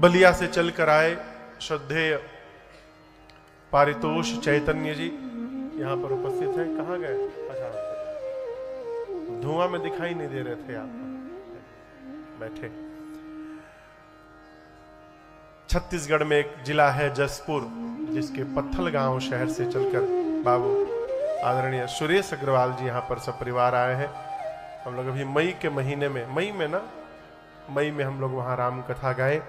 बलिया से चलकर आए श्रद्धेय पारितोष चैतन्य जी यहाँ पर उपस्थित हैं। कहाँ गए? अच्छा, धुआं में दिखाई नहीं दे रहे थे आप, बैठे। छत्तीसगढ़ में एक जिला है जसपुर, जिसके पत्थल गांव शहर से चलकर बाबू आदरणीय सुरेश अग्रवाल जी यहाँ पर सब परिवार आए हैं। हम लोग अभी मई के महीने में, मई में हम लोग वहाँ राम कथा गाए।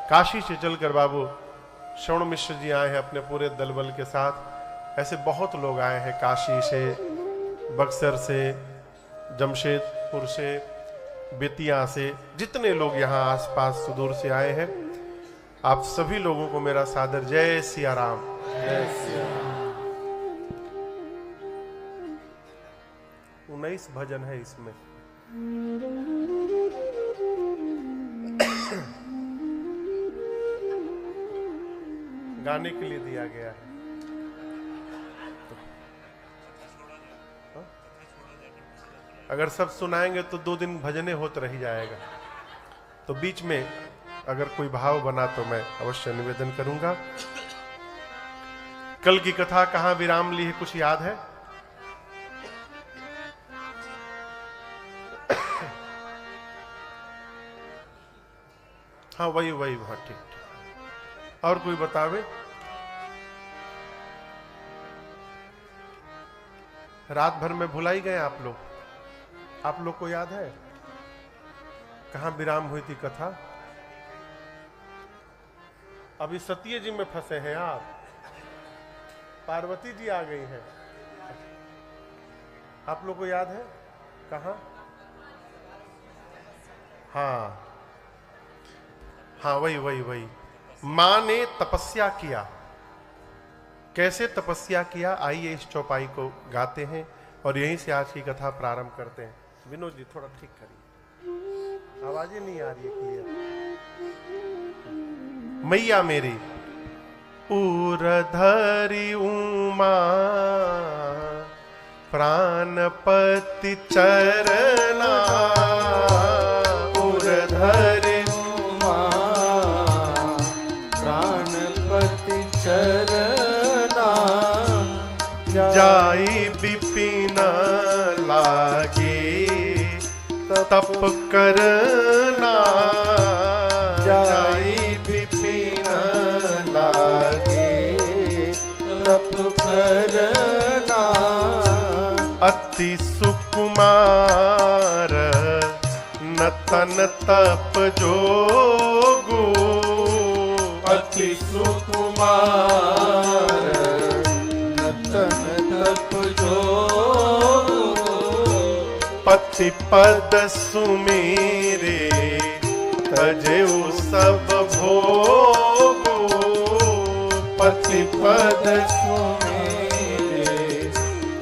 काशी से चलकर बाबू श्रवण मिश्र जी आए हैं अपने पूरे दलबल के साथ। ऐसे बहुत लोग आए हैं, काशी से, बक्सर से, जमशेदपुर से, बेतिया से, जितने लोग यहाँ आसपास सुदूर से आए हैं, आप सभी लोगों को मेरा सादर जय सिया राम। जय सिया राम। 19 भजन है इसमें। गाने के लिए दिया गया है। अगर सब सुनाएंगे तो 2 दिन भजने होते रह जाएगा। तो बीच में अगर कोई भाव बना तो मैं अवश्य निवेदन करूंगा। कल की कथा कहां विराम ली है, कुछ याद है? हाँ, वही वहाँ, ठीक। और कोई बतावे? रात भर में भुलाई गए आप लोग? आप लोग को याद है कहां विराम हुई थी कथा? अभी सत्य जी में फंसे हैं आप। पार्वती जी आ गई हैं। आप लोग को याद है कहां? हाँ, वही। मां ने तपस्या किया। कैसे तपस्या किया, आइए इस चौपाई को गाते हैं और यहीं से आज की कथा प्रारंभ करते हैं। विनोद जी थोड़ा ठीक करिए, आवाजें नहीं आ रही है क्लियर। मैया मेरी उरधरी उमा प्राणपति चरना, उरधरी उमा प्राणपति चरना, जाई विपिन लागे तप करना, जाई विपिन लागे तप करना, अति सुकुमार नतन तप जोगो, अति सुकुमार नतन तप जोगो, पति पद सुमेरे तजेउ सब भोगो, पति पद सुमेरे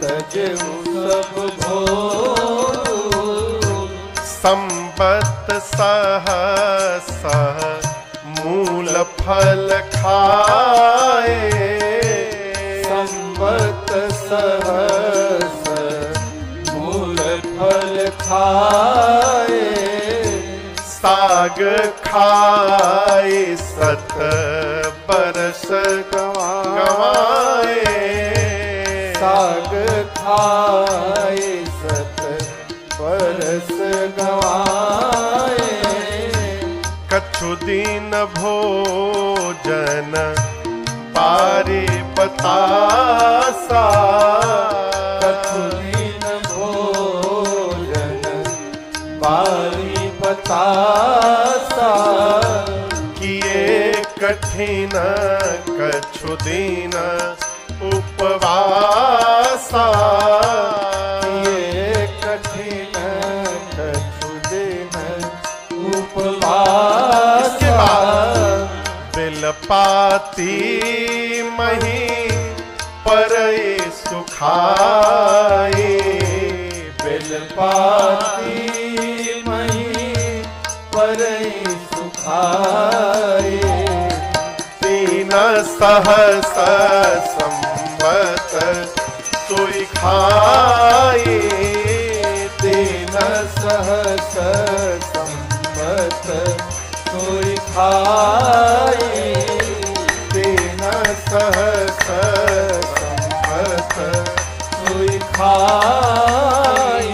तजेउ सब भोगो, संबत सहस मूल फल खाए, संबत सहस मूल फल खाए, साग खाए सत बरस गवाए, साग खाए सत बरस गवाए, कछु दिन भोजन पारे बतासा, कछु दिन भोजन पारी बतासा, किए कठिन कछु दिन उपवासा, किए कठिन कछु दिन उपवासा, बिलपाती मही परई सुखाए, बिलपाती मही परई सुखाए, तीन सहस संवत सोई खाए, तीन सहस संवत सोई खाई तेन सहस संपत सोई खाई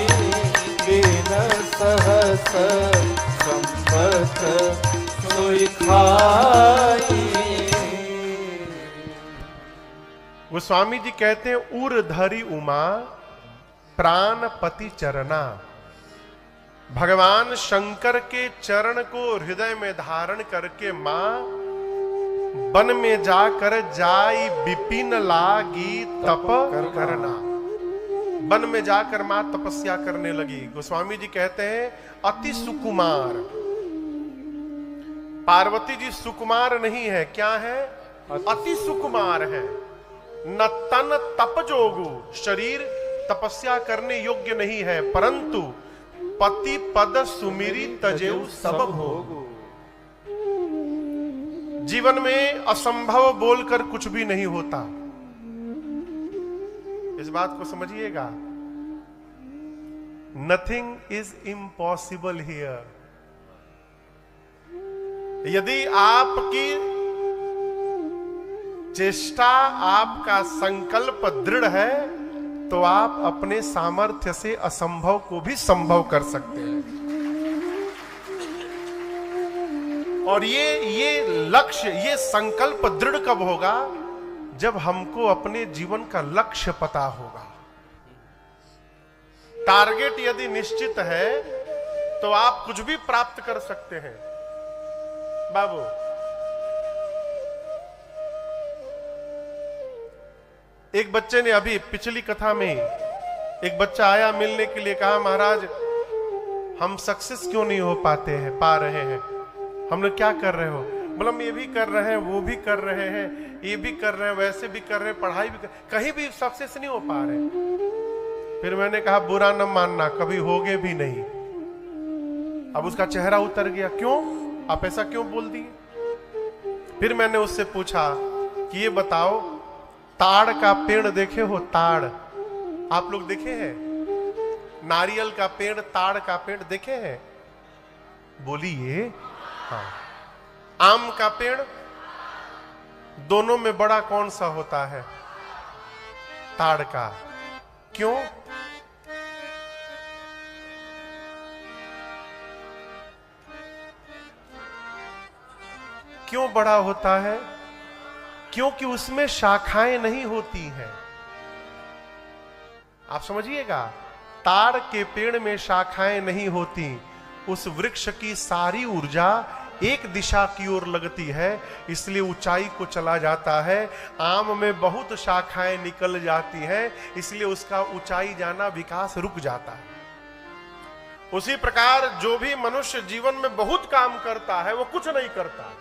तेन सहस संपत सोई खाई। गोस्वामी जी कहते हैं उर धरी उमा प्राणपति चरना। भगवान शंकर के चरण को हृदय में धारण करके मां वन में जाकर जाई विपिन लागी तप करना। वन में जाकर मां तपस्या करने लगी। गोस्वामी जी कहते हैं अति सुकुमार। पार्वती जी सुकुमार नहीं है, क्या है? अति सुकुमार है। न तन तप जोगु, शरीर तपस्या करने योग्य नहीं है, परंतु पति पद सुमिरी तजेऊ सब भोगु। जीवन में असंभव बोलकर कुछ भी नहीं होता, इस बात को समझिएगा। Nothing is impossible here. यदि आपकी चेष्टा, आपका संकल्प दृढ़ है तो आप अपने सामर्थ्य से असंभव को भी संभव कर सकते हैं। और ये लक्ष्य, ये संकल्प दृढ़ कब होगा? जब हमको अपने जीवन का लक्ष्य पता होगा। टारगेट यदि निश्चित है तो आप कुछ भी प्राप्त कर सकते हैं। बाबू, एक बच्चे ने अभी पिछली कथा में एक बच्चा आया मिलने के लिए, कहा महाराज हम सक्सेस क्यों नहीं हो पाते हैं, पा रहे हैं। हम लोग क्या कर रहे हो? बोला हम ये भी कर रहे हैं, वो भी कर रहे हैं, ये भी कर रहे हैं, वैसे भी कर रहे हैं, पढ़ाई भी कहीं भी सक्सेस नहीं हो पा रहे। फिर मैंने कहा बुरा न मानना, कभी होगे भी नहीं। अब उसका चेहरा उतर गया। क्यों? आप ऐसा क्यों बोल दिए? फिर मैंने उससे पूछा कि ये बताओ, ताड़ का पेड़ देखे हो? ताड़ आप लोग देखे हैं? नारियल का पेड़, ताड़ का पेड़ देखे हैं? बोलिए। हाँ। आम का पेड़, दोनों में बड़ा कौन सा होता है? ताड़ का। क्यों? क्यों बड़ा होता है? क्योंकि उसमें शाखाएं नहीं होती हैं। आप समझिएगा, ताड़ के पेड़ में शाखाएं नहीं होती। उस वृक्ष की सारी ऊर्जा एक दिशा की ओर लगती है, इसलिए ऊंचाई को चला जाता है। आम में बहुत शाखाएं निकल जाती हैं, इसलिए उसका ऊंचाई जाना, विकास रुक जाता है। उसी प्रकार जो भी मनुष्य जीवन में बहुत काम करता है वो कुछ नहीं करता,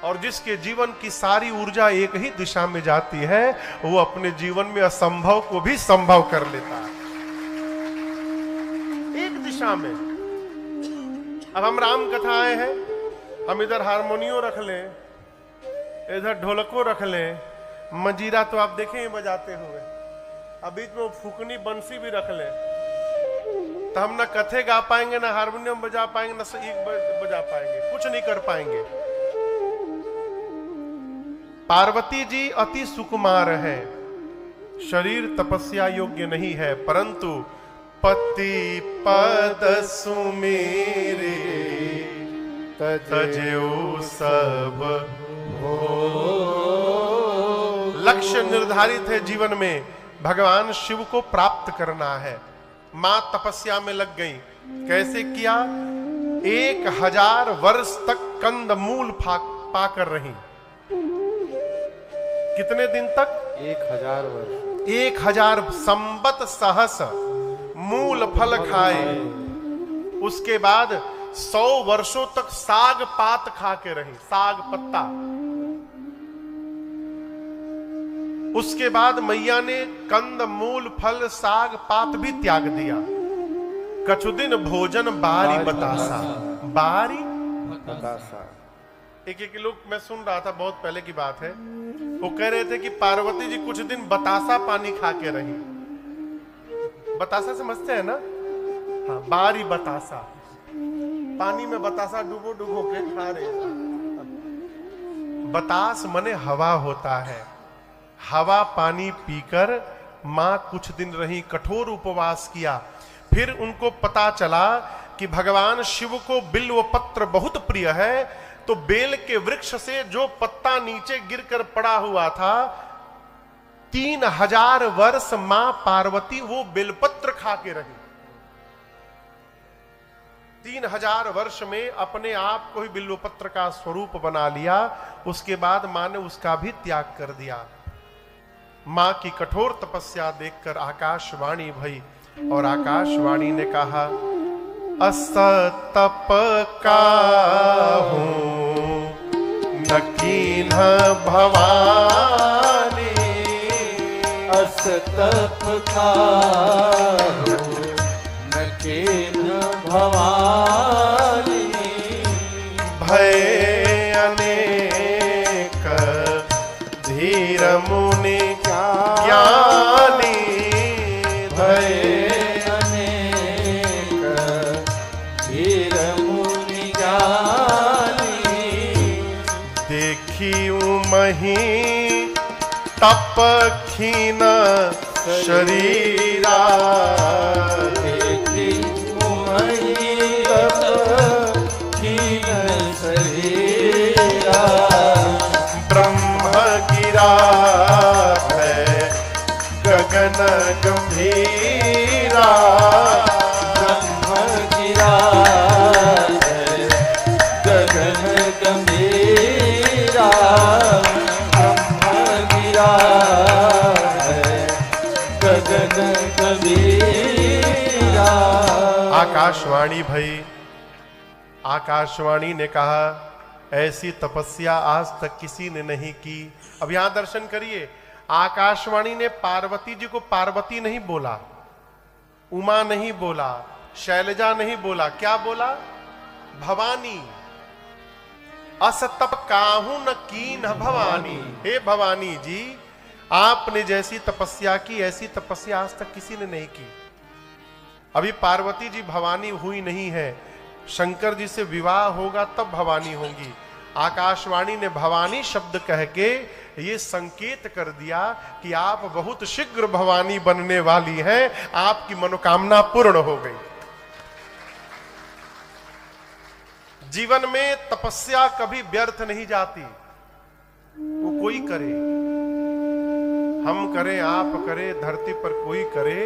और जिसके जीवन की सारी ऊर्जा एक ही दिशा में जाती है वो अपने जीवन में असंभव को भी संभव कर लेता है, एक दिशा में। अब हम राम कथाएं हैं, हम इधर हारमोनियम रख लें, इधर ढोलको रख लें, मंजीरा तो आप देखें ही बजाते हुए, अब बीच में फुकनी बंसी भी रख लें, तो हम ना कथे गा पाएंगे, ना हारमोनियम बजा पाएंगे, ना बजा पाएंगे, कुछ नहीं कर पाएंगे। पार्वती जी अति सुकुमार है, शरीर तपस्या योग्य नहीं है, परंतु पति पद सुमेरे तजेऊ सब हो। लक्ष्य निर्धारित है जीवन में, भगवान शिव को प्राप्त करना है। मां तपस्या में लग गई। कैसे किया? 1000 वर्ष तक कंदमूल पाकर रही। कितने दिन तक? 1000 वर्ष। 1000 संबत सहस मूल फल खाए। उसके बाद 100 वर्षों तक साग पात खा के रही, साग पत्ता। उसके बाद मैया ने कंद मूल फल साग पात भी त्याग दिया। कछुदिन भोजन बारी बतासा। बारी बतासा। एक लोग, मैं सुन रहा था, बहुत पहले की बात है, वो कह रहे थे कि पार्वती जी कुछ दिन बतासा पानी खा के रही। बतासा समझते हैं ना? हाँ, बारी बतासा। पानी में बतासा डुबो डुबो के खा रहे। बतास मने हवा होता है। हवा पानी पीकर मां कुछ दिन रही, कठोर उपवास किया। फिर उनको पता चला कि भगवान शिव को बिल्व पत्र बहुत प्रिय है, तो बेल के वृक्ष से जो पत्ता नीचे गिरकर पड़ा हुआ था, 3000 वर्ष मां पार्वती वो बेलपत्र खा के रही। 3000 वर्ष में अपने आप को ही बिल्वपत्र का स्वरूप बना लिया। उसके बाद मां ने उसका भी त्याग कर दिया। मां की कठोर तपस्या देखकर आकाशवाणी भई, और आकाशवाणी ने कहा, अस तप काहू न कीन्ह भवानी, अस तप काहू न कीन्ह भवानी, भय अनेक धीर मुनि ज्ञानी, भय अनेक धीर मुनि ज्ञानी, देखियूं मही तप खीन शरीरा, देखियूं मही तप खीन शरीरा, ब्रह्म गिरा है गगन गंभीरा, ब्रह्म गिरा है गगन गंभीरा, ब्रह्म गिरा है गगन गंभीरा। आकाशवाणी भई। आकाशवाणी ने कहा, ऐसी तपस्या आज तक किसी ने नहीं की। अब यहां दर्शन करिए, आकाशवाणी ने पार्वती जी को पार्वती नहीं बोला, उमा नहीं बोला, शैलजा नहीं बोला, क्या बोला? भवानी। अस तप काहू न कीन्ह भवानी। हे भवानी जी, आपने जैसी तपस्या की ऐसी तपस्या आज तक किसी ने नहीं की। अभी पार्वती जी भवानी हुई नहीं है, शंकर जी से विवाह होगा तब भवानी होंगी। आकाशवाणी ने भवानी शब्द कह के ये संकेत कर दिया कि आप बहुत शीघ्र भवानी बनने वाली हैं, आपकी मनोकामना पूर्ण हो गई। जीवन में तपस्या कभी व्यर्थ नहीं जाती, वो कोई करे, हम करें, आप करें, धरती पर कोई करे,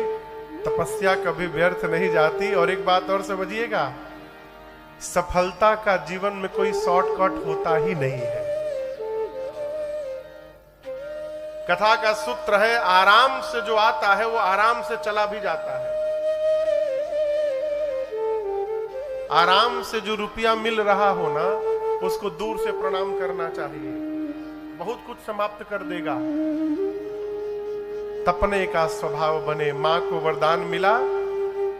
तपस्या कभी व्यर्थ नहीं जाती। और एक बात और समझिएगा, सफलता का जीवन में कोई शॉर्टकट होता ही नहीं है। कथा का सूत्र है, आराम से जो आता है वो आराम से चला भी जाता है। आराम से जो रुपया मिल रहा हो ना, उसको दूर से प्रणाम करना चाहिए, बहुत कुछ समाप्त कर देगा। तपने का स्वभाव बने। मां को वरदान मिला।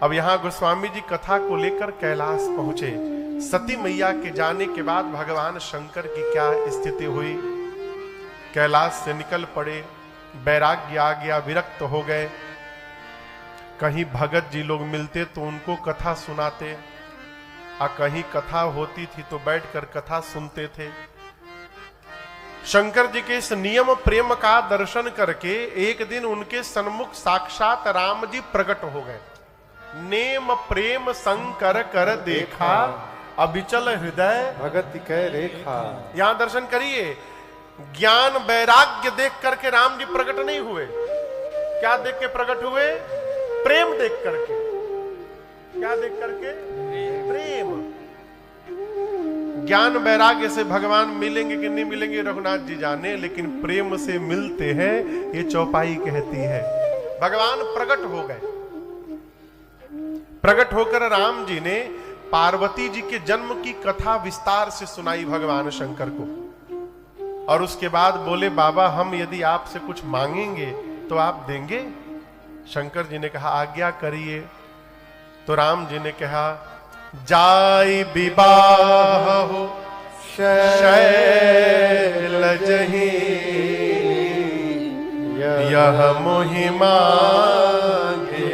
अब यहां गोस्वामी जी कथा को लेकर कैलाश पहुंचे। सती मैया के जाने के बाद भगवान शंकर की क्या स्थिति हुई, कैलाश से निकल पड़े, वैराग्य आ गया, विरक्त हो गए। कहीं भगत जी लोग मिलते तो उनको कथा सुनाते, और कहीं कथा होती थी तो बैठकर कथा सुनते थे। शंकर जी के इस नियम प्रेम का दर्शन करके एक दिन उनके सन्मुख साक्षात राम जी प्रकट हो गए। नेम प्रेम शंकर कर देखा, अबिचल हृदय भगति कै रेखा। यहां दर्शन करिए, ज्ञान वैराग्य देख करके राम जी प्रकट नहीं हुए। क्या देख के प्रकट हुए? प्रेम देख करके। क्या देख करके? प्रेम। ज्ञान वैराग्य से भगवान मिलेंगे कि नहीं मिलेंगे रघुनाथ जी जाने, लेकिन प्रेम से मिलते हैं, ये चौपाई कहती है। भगवान प्रकट हो गए। प्रकट होकर राम जी ने पार्वती जी के जन्म की कथा विस्तार से सुनाई भगवान शंकर को, और उसके बाद बोले, बाबा हम यदि आपसे कुछ मांगेंगे तो आप देंगे? शंकर जी ने कहा, आज्ञा करिए। तो राम जी ने कहा, जाई विवाह हो शैलजहि, यह मोहि मांगे।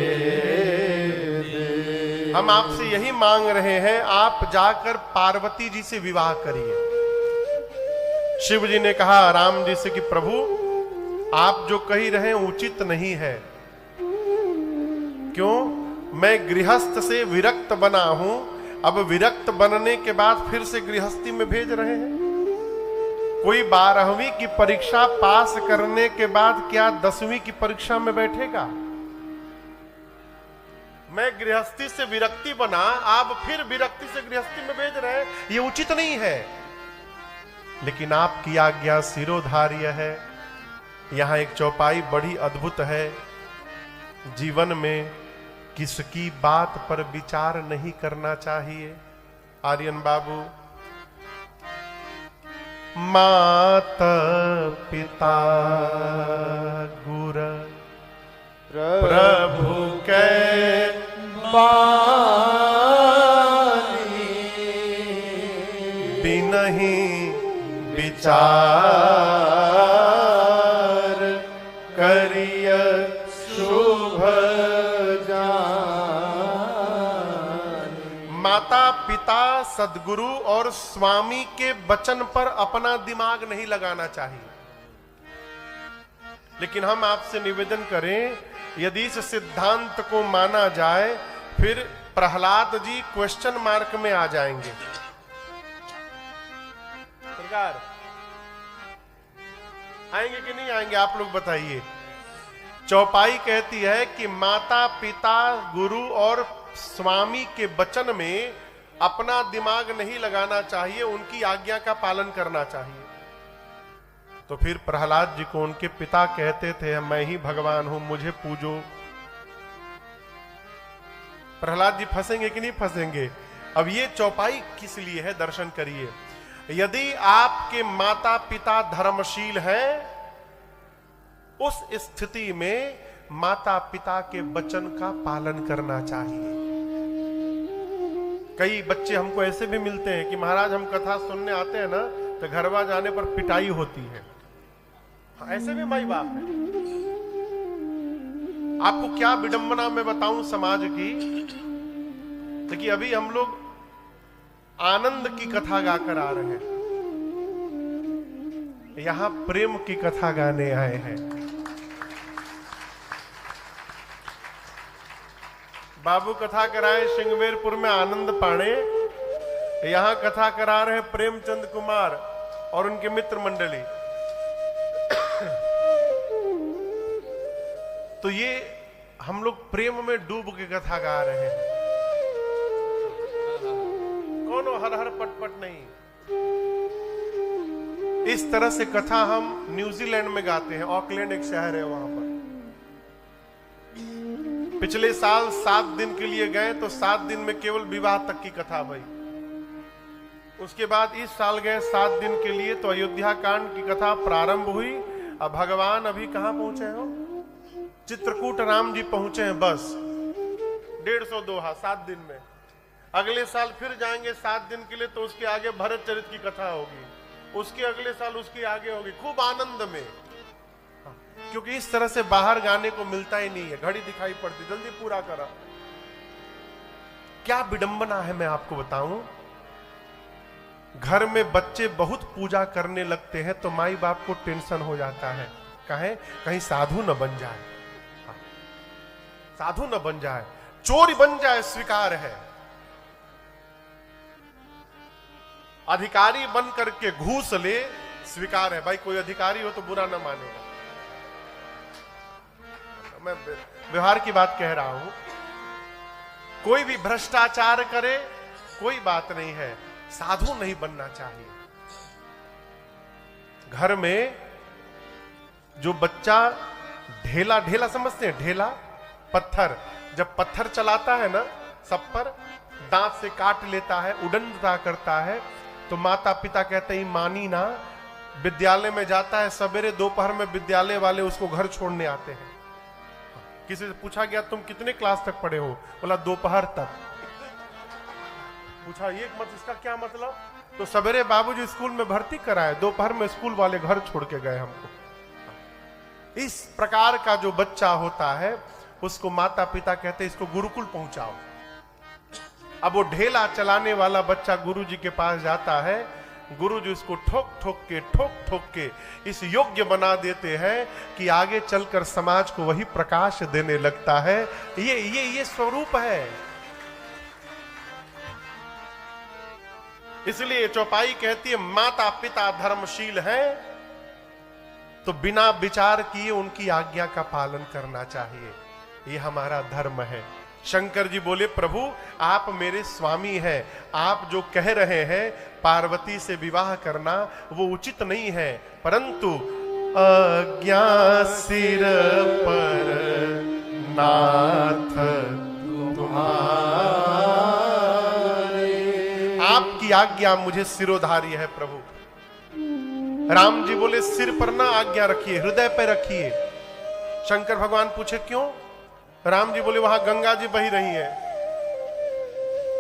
हम आपसे यही मांग रहे हैं, आप जाकर पार्वती जी से विवाह करिए। शिव जी ने कहा राम जी से कि प्रभु आप जो कही रहे उचित नहीं है। क्यों? मैं गृहस्थ से विरक्त बना हूं, अब विरक्त बनने के बाद फिर से गृहस्थी में भेज रहे हैं। कोई 12वीं की परीक्षा पास करने के बाद क्या 10वीं की परीक्षा में बैठेगा? मैं गृहस्थी से विरक्ति बना, आप फिर विरक्ति से गृहस्थी में भेज रहे हैं, ये उचित नहीं है। लेकिन आपकी आज्ञा शिरोधार्य है। यहां एक चौपाई बड़ी अद्भुत है। जीवन में किसकी बात पर विचार नहीं करना चाहिए। आर्यन बाबू, माता पिता गुरु प्रभु के बानी बिनहि विचार करिय शुभ जानी। माता पिता सद्गुरु और स्वामी के वचन पर अपना दिमाग नहीं लगाना चाहिए। लेकिन हम आपसे निवेदन करें, यदि इस सिद्धांत को माना जाए फिर प्रहलाद जी क्वेश्चन मार्क में आ जाएंगे। सरकार आएंगे कि नहीं आएंगे, आप लोग बताइए। चौपाई कहती है कि माता पिता गुरु और स्वामी के वचन में अपना दिमाग नहीं लगाना चाहिए, उनकी आज्ञा का पालन करना चाहिए। तो फिर प्रहलाद जी को उनके पिता कहते थे मैं ही भगवान हूं, मुझे पूजो। प्रहलाद जी फंसेंगे कि नहीं फंसेंगे? अब ये चौपाई किस लिए है, दर्शन करिए। यदि आपके माता पिता धर्मशील हैं, उस स्थिति में माता पिता के वचन का पालन करना चाहिए। कई बच्चे हमको ऐसे भी मिलते हैं कि महाराज हम कथा सुनने आते हैं ना तो घरवा जाने पर पिटाई होती है। ऐसे भी माई बाप है। आपको क्या विडंबना मैं बताऊं समाज की, देखिए अभी हम लोग आनंद की कथा गाकर आ रहे हैं, यहां प्रेम की कथा गाने आए हैं। बाबू कथा कराए सिंगवेरपुर में आनंद पाणे, यहां कथा करा रहे प्रेमचंद कुमार और उनके मित्र मंडली। तो ये हम लोग प्रेम में डूब के कथा गा रहे हैं, कौन हर हर पटपट नहीं। इस तरह से कथा हम न्यूजीलैंड में गाते हैं। ऑकलैंड एक शहर है, वहां पर पिछले साल 7 दिन के लिए गए तो 7 दिन में केवल विवाह तक की कथा भई। उसके बाद इस साल गए 7 दिन के लिए तो अयोध्या कांड की कथा प्रारंभ हुई। अब भगवान अभी कहां पहुंचे हो? चित्रकूट राम जी पहुंचे हैं, बस 150 दोहा 7 दिन में। अगले साल फिर जाएंगे 7 दिन के लिए तो उसके आगे भरत चरित की कथा होगी, उसके अगले साल उसकी आगे होगी, खूब आनंद में। क्योंकि इस तरह से बाहर गाने को मिलता ही नहीं है, घड़ी दिखाई पड़ती, जल्दी पूरा करा। क्या विडंबना है मैं आपको बताऊं। घर में बच्चे बहुत पूजा करने लगते हैं तो माई बाप को टेंशन हो जाता है, कहीं साधु न बन जाए, साधु न बन जाए, चोरी बन जाए, स्वीकार है। अधिकारी बन करके घूस ले, स्वीकार है। भाई कोई अधिकारी हो तो बुरा न मानेगा, मैं व्यवहार की बात कह रहा हूं। कोई भी भ्रष्टाचार करे कोई बात नहीं है, साधु नहीं बनना चाहिए। घर में जो बच्चा ढेला, ढेला समझते हैं, ढेला पत्थर, जब पत्थर चलाता है ना सब पर, दांत से काट लेता है, उडनता करता है, तो माता पिता कहते हैं मानी ना। विद्यालय में जाता है, सवेरे दोपहर में विद्यालय वाले उसको घर छोड़ने आते हैं। किसी से पूछा गया तुम कितने क्लास तक पढ़े हो? बोला दोपहर तक। पूछा ये मत, इसका क्या मतलब? तो सवेरे बाबूजी स्कूल में भर्ती कराए, दोपहर में स्कूल वाले घर छोड़ के गए हमको। इस प्रकार का जो बच्चा होता है उसको माता पिता कहते हैं इसको गुरुकुल पहुंचाओ। अब वो ढेला चलाने वाला बच्चा गुरुजी के पास जाता है, गुरुजी उसको ठोक ठोक के इस योग्य बना देते हैं कि आगे चलकर समाज को वही प्रकाश देने लगता है। ये स्वरूप है। इसलिए चौपाई कहती है माता पिता धर्मशील हैं तो बिना विचार किए उनकी आज्ञा का पालन करना चाहिए, ये हमारा धर्म है। शंकर जी बोले प्रभु आप मेरे स्वामी हैं, आप जो कह रहे हैं पार्वती से विवाह करना वो उचित नहीं है, परंतु आज्ञा सिर पर नाथ तुम्हारे, आपकी आज्ञा मुझे सिरोधार्य है प्रभु। राम जी बोले सिर पर ना आज्ञा रखिए, हृदय पर रखिए। शंकर भगवान पूछे क्यों? राम जी बोले वहां गंगा जी बही रही है,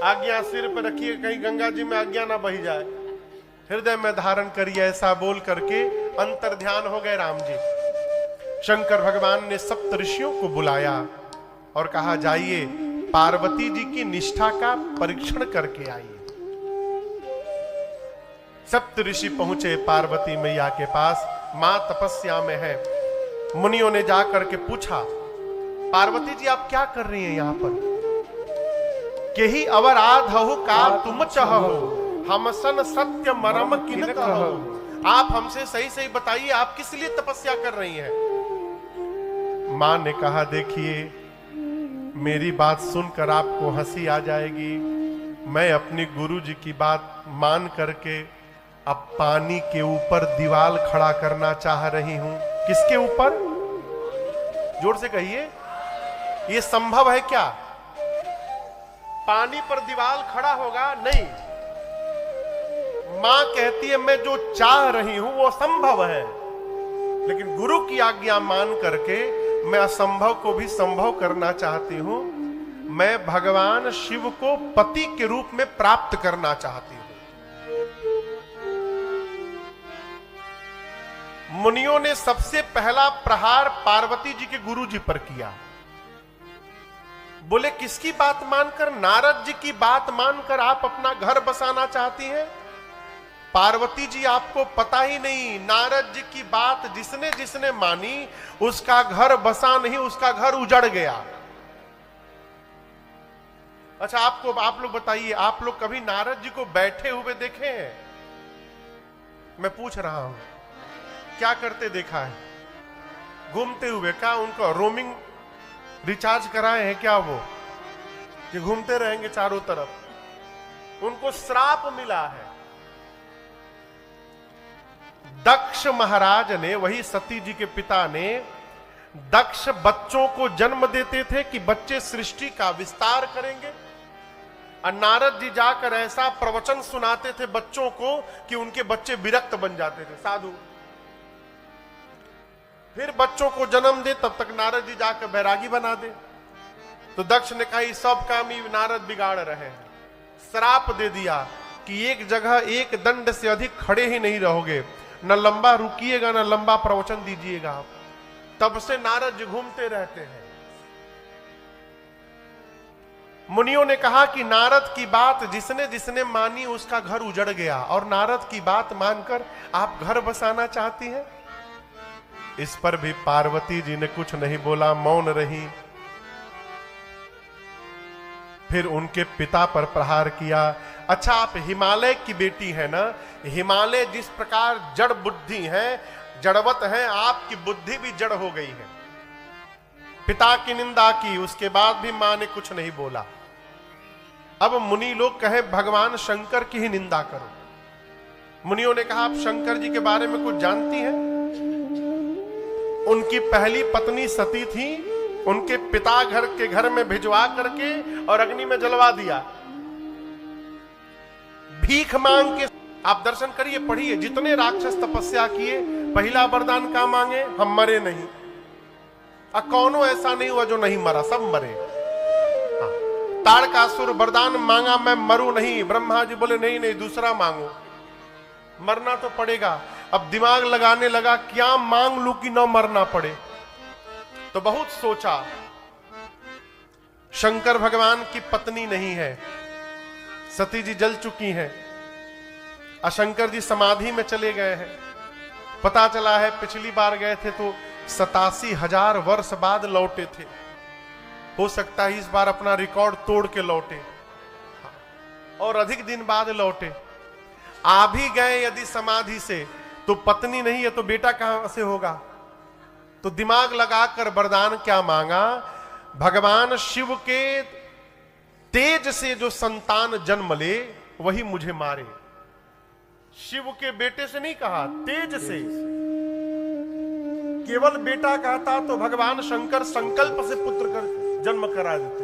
आज्ञा सिर पर रखिए, कहीं गंगा जी में आज्ञा ना बही जाए, हृदय में धारण करिए। ऐसा बोल करके अंतर ध्यान हो गए राम जी। शंकर भगवान ने सप्त ऋषियों को बुलाया और कहा जाइए पार्वती जी की निष्ठा का परीक्षण करके आइए। सप्त ऋषि पहुंचे पार्वती मैया के पास, मां तपस्या में है। मुनियों ने जाकर के पूछा पार्वती जी आप क्या कर रही हैं यहां पर? के ही अवर आधहु का तुम चहो, हम सन सत्य मरम किन कहो। आप हमसे सही सही बताइए आप किस लिए तपस्या कर रही हैं? मां ने कहा देखिए मेरी बात सुनकर आपको हंसी आ जाएगी, मैं अपनी गुरु जी की बात मान करके अब पानी के ऊपर दीवाल खड़ा करना चाह रही हूं। किसके ऊपर? जोर से कहिए, ये संभव है क्या? पानी पर दीवाल खड़ा होगा? नहीं। मां कहती है मैं जो चाह रही हूं वो संभव है, लेकिन गुरु की आज्ञा मान करके मैं असंभव को भी संभव करना चाहती हूं। मैं भगवान शिव को पति के रूप में प्राप्त करना चाहती हूं। मुनियों ने सबसे पहला प्रहार पार्वती जी के गुरु जी पर किया। बोले किसकी बात मानकर? नारद जी की बात मानकर आप अपना घर बसाना चाहती हैं? पार्वती जी आपको पता ही नहीं, नारद जी की बात जिसने जिसने मानी उसका घर बसा नहीं, उसका घर उजड़ गया। अच्छा आप लोग बताइए, आप लोग कभी नारद जी को बैठे हुए देखे हैं? मैं पूछ रहा हूं, क्या करते देखा है? घूमते हुए? क्या उनको रोमिंग रिचार्ज कराए हैं क्या वो कि घूमते रहेंगे चारों तरफ? उनको श्राप मिला है। दक्ष महाराज ने, वही सती जी के पिता ने, दक्ष बच्चों को जन्म देते थे कि बच्चे सृष्टि का विस्तार करेंगे, और नारद जी जाकर ऐसा प्रवचन सुनाते थे बच्चों को कि उनके बच्चे विरक्त बन जाते थे, साधु। फिर बच्चों को जन्म दे तब तक नारद जी जाकर बैरागी बना दे। तो दक्ष ने कहा सब काम ही नारद बिगाड़ रहे हैं, श्राप दे दिया कि एक जगह एक दंड से अधिक खड़े ही नहीं रहोगे, न लंबा रुकिएगा न लंबा प्रवचन दीजिएगा आप। तब से नारद जी घूमते रहते हैं। मुनियों ने कहा कि नारद की बात जिसने जिसने मानी उसका घर उजड़ गया, और नारद की बात मानकर आप घर बसाना चाहती हैं? इस पर भी पार्वती जी ने कुछ नहीं बोला, मौन रही। फिर उनके पिता पर प्रहार किया। अच्छा आप हिमालय की बेटी है ना, हिमालय जिस प्रकार जड़ बुद्धि है, जड़वत है, आपकी बुद्धि भी जड़ हो गई है। पिता की निंदा की, उसके बाद भी मां ने कुछ नहीं बोला। अब मुनि लोग कहे भगवान शंकर की ही निंदा करो। मुनियों ने कहा आप शंकर जी के बारे में कुछ जानती हैं? उनकी पहली पत्नी सती थी, उनके पिता घर में भिजवा करके और अग्नि में जलवा दिया। भीख मांग के आप दर्शन करिए, पढ़िए, जितने राक्षस तपस्या किए पहला वरदान का मांगे, हम मरे नहीं। कौनो ऐसा नहीं हुआ जो नहीं मरा, सब मरे। ताड़कासुर वरदान मांगा मैं मरूं नहीं, ब्रह्मा जी बोले नहीं नहीं दूसरा मांगो, मरना तो पड़ेगा। अब दिमाग लगाने लगा क्या मांग लूं कि ना मरना पड़े। तो बहुत सोचा, शंकर भगवान की पत्नी नहीं है, सती जी जल चुकी हैं, अशंकर जी समाधि में चले गए हैं। पता चला है पिछली बार गए थे तो 87,000 वर्ष बाद लौटे थे। हो सकता है इस बार अपना रिकॉर्ड तोड़ के लौटे और अधिक दिन बाद लौटे। आ भी गए यदि समाधि से तो पत्नी नहीं है तो बेटा कहां से होगा। तो दिमाग लगाकर वरदान क्या मांगा, भगवान शिव के तेज से जो संतान जन्म ले वही मुझे मारे। शिव के बेटे से नहीं कहा, तेज से। केवल बेटा कहता तो भगवान शंकर संकल्प से पुत्र कर जन्म करा देते।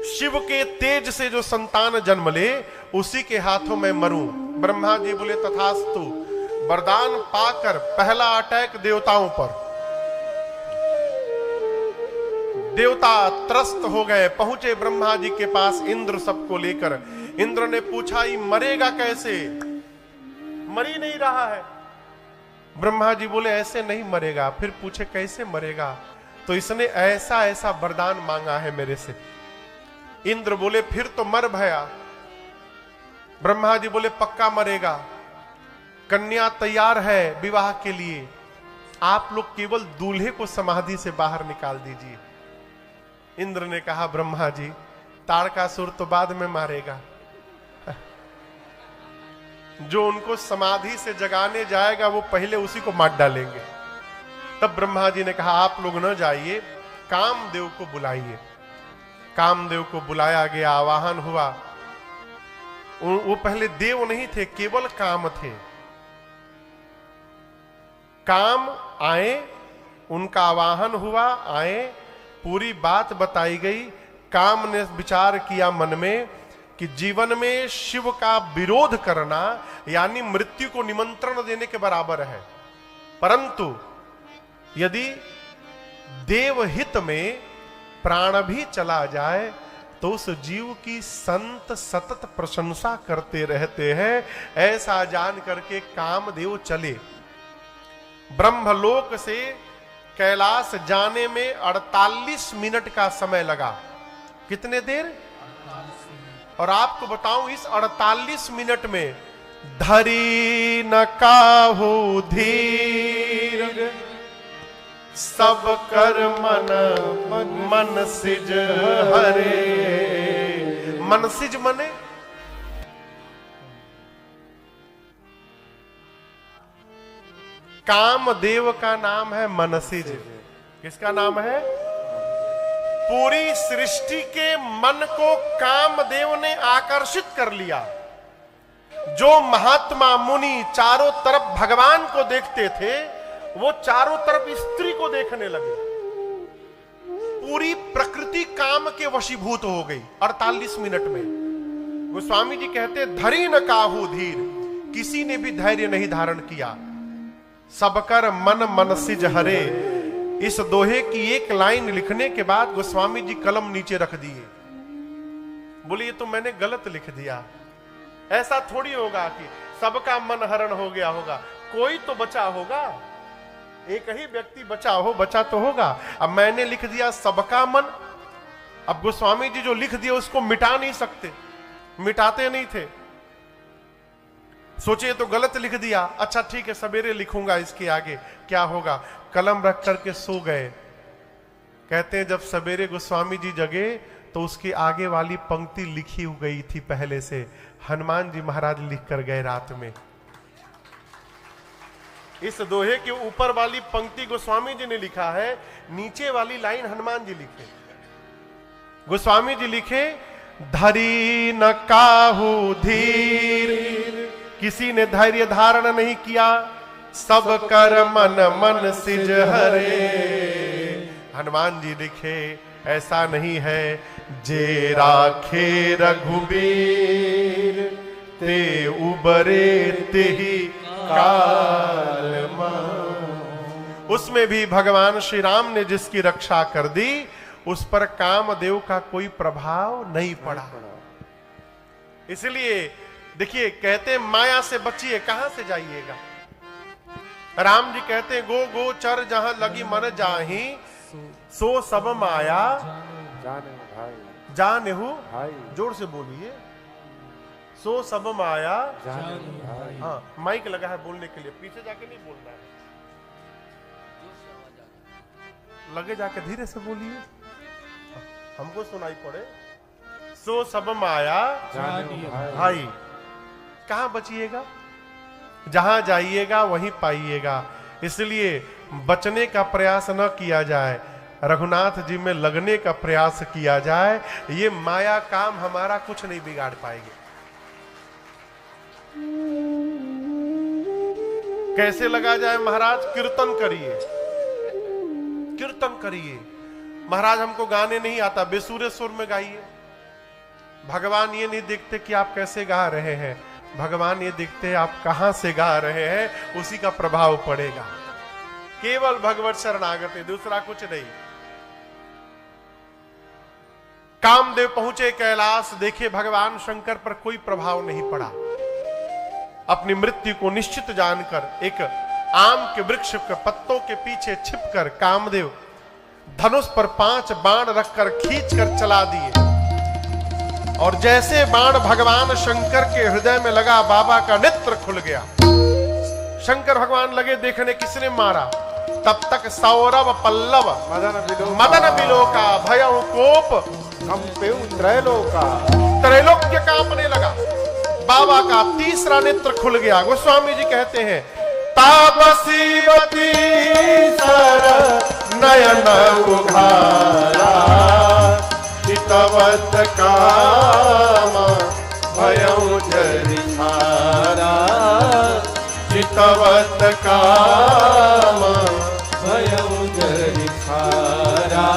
शिव के तेज से जो संतान जन्म ले उसी के हाथों में मरूं। ब्रह्मा जी बोले तथास्तु। वरदान पाकर पहला अटैक देवताओं पर। देवता त्रस्त हो गए, पहुंचे ब्रह्मा जी के पास इंद्र सबको लेकर। इंद्र ने पूछा ये मरेगा कैसे, मर ही नहीं रहा है। ब्रह्मा जी बोले ऐसे नहीं मरेगा। फिर पूछे कैसे मरेगा, तो इसने ऐसा ऐसा वरदान मांगा है मेरे से। इंद्र बोले फिर तो मर भया। ब्रह्मा जी बोले पक्का मरेगा, कन्या तैयार है विवाह के लिए, आप लोग केवल दूल्हे को समाधि से बाहर निकाल दीजिए। इंद्र ने कहा ब्रह्मा जी तारकासुर तो बाद में मारेगा, जो उनको समाधि से जगाने जाएगा वो पहले उसी को मार डालेंगे। तब ब्रह्मा जी ने कहा आप लोग न जाइए, कामदेव को बुलाइए। कामदेव को बुलाया गया, आवाहन हुआ। वो पहले देव नहीं थे, केवल काम थे। काम आए, उनका आवाहन हुआ, आए, पूरी बात बताई गई। काम ने विचार किया मन में कि जीवन में शिव का विरोध करना यानी मृत्यु को निमंत्रण देने के बराबर है। परंतु यदि देवहित में प्राण भी चला जाए तो उस जीव की संत सतत प्रशंसा करते रहते हैं। ऐसा जान करके कामदेव चले। ब्रह्मलोक से कैलाश जाने में 48 मिनट का समय लगा। कितने देर? और आपको बताऊं इस 48 मिनट में धरी न काहू धीर, सब कर मन सिज हरे। मन सिज मने कामदेव का नाम है मनसिज। किसका नाम है? पूरी सृष्टि के मन को कामदेव ने आकर्षित कर लिया। जो महात्मा मुनि चारों तरफ भगवान को देखते थे वो चारों तरफ स्त्री को देखने लगे। पूरी प्रकृति काम के वशीभूत हो गई 48 मिनट में। गोस्वामी जी कहते धरी न काहू धीर, किसी ने भी धैर्य नहीं धारण किया। सबकर मन मनसिज हरे। इस दोहे की एक लाइन लिखने के बाद गोस्वामी जी कलम नीचे रख दिए। बोले ये तो मैंने गलत लिख दिया। ऐसा थोड़ी होगा कि सबका मन हरण हो गया होगा, कोई तो बचा होगा। एक ही व्यक्ति बचा हो, बचा तो होगा। अब मैंने लिख दिया सबका मन। अब गोस्वामी जी जो लिख दिया उसको मिटा नहीं सकते, मिटाते नहीं थे। सोचे तो गलत लिख दिया, अच्छा ठीक है सवेरे लिखूंगा इसके आगे क्या होगा। कलम रख करके सो गए। कहते हैं जब सवेरे गोस्वामी जी जगे तो उसके आगे वाली पंक्ति लिखी हो गई थी पहले से। हनुमान जी महाराज लिख कर गए रात में। इस दोहे के ऊपर वाली पंक्ति गोस्वामी जी ने लिखा है, नीचे वाली लाइन हनुमान जी लिखे। गोस्वामी जी लिखे धरी न काहू धीर, किसी ने धैर्य धारण नहीं किया। सब कर मन मन सिज हरे। हनुमान जी लिखे ऐसा नहीं है। जे राखे रघुबीर, ते उबरे ते ही काल में। उसमें भी भगवान श्री राम ने जिसकी रक्षा कर दी उस पर कामदेव का कोई प्रभाव नहीं पड़ा। इसलिए देखिए कहते माया से बचिए, कहां से जाइएगा। राम जी कहते गो गो चर जहां लगी मन जाही, सो सब माया जानेहु। जोर से बोलिए। सो सब माया। जानी भाई। हाँ, माइक लगा है बोलने के लिए, पीछे जाके नहीं बोलना है, लगे जाके धीरे से बोलिए, हमको सुनाई पड़े। सो सब माया जानी भाई। कहां बचिएगा? जहां जाइएगा वहीं पाइएगा। इसलिए बचने का प्रयास न किया जाए, रघुनाथ जी में लगने का प्रयास किया जाए। ये माया काम हमारा कुछ नहीं बिगाड़ पाएगी। कैसे लगा जाए महाराज? कीर्तन करिए, कीर्तन करिए। महाराज हमको गाने नहीं आता, बेसुरे सुर में गाइए। भगवान ये नहीं देखते कि आप कैसे गा रहे हैं, भगवान ये देखते हैं आप कहां से गा रहे हैं, उसी का प्रभाव पड़ेगा। केवल भगवत शरणागत, दूसरा कुछ नहीं। कामदेव पहुंचे कैलाश, देखे भगवान शंकर पर कोई प्रभाव नहीं पड़ा। अपनी मृत्यु को निश्चित जानकर एक आम के वृक्ष के पत्तों के पीछे छिपकर कामदेव धनुष पर 5 बाण रखकर खींचकर चला दिए। और जैसे बाण भगवान शंकर के हृदय में लगा, बाबा का नेत्र खुल गया। शंकर भगवान लगे देखने किसने मारा। तब तक सौरभ पल्लव मदन बिलोका भयं कोप कंपेउ त्रैलोका। त्रैलोक्य कांपने लगा। बाबा का तीसरा नेत्र खुल गया। गोस्वामी जी कहते हैं, तापसीवती सर नयन उघारा, चितवत काम भयं जरिहारा। चितवत काम भयं जरिहारा।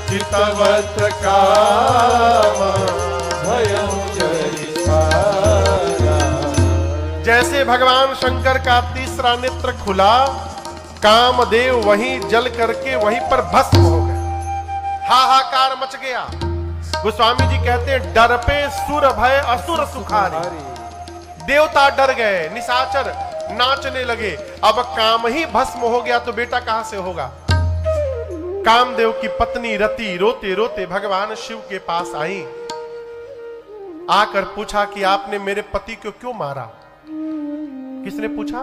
चितवत काम भयं जरिहारा। जैसे भगवान शंकर का तीसरा नेत्र खुला, कामदेव वहीं जल करके वहीं पर भस्म हो गए। हाहाकार मच गया। गोस्वामी जी कहते हैं, डर पे सुर भय असुर सुखारी। देवता डर गए, निशाचर नाचने लगे। अब काम ही भस्म हो गया तो बेटा कहां से होगा? कामदेव की पत्नी रति रोते रोते भगवान शिव के पास आई, आकर पूछा कि आपने मेरे पति को क्यों मारा? किसने पूछा?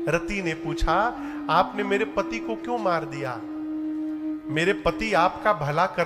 रति ने पूछा, आपने मेरे पति को क्यों मार दिया? मेरे पति आपका भला करने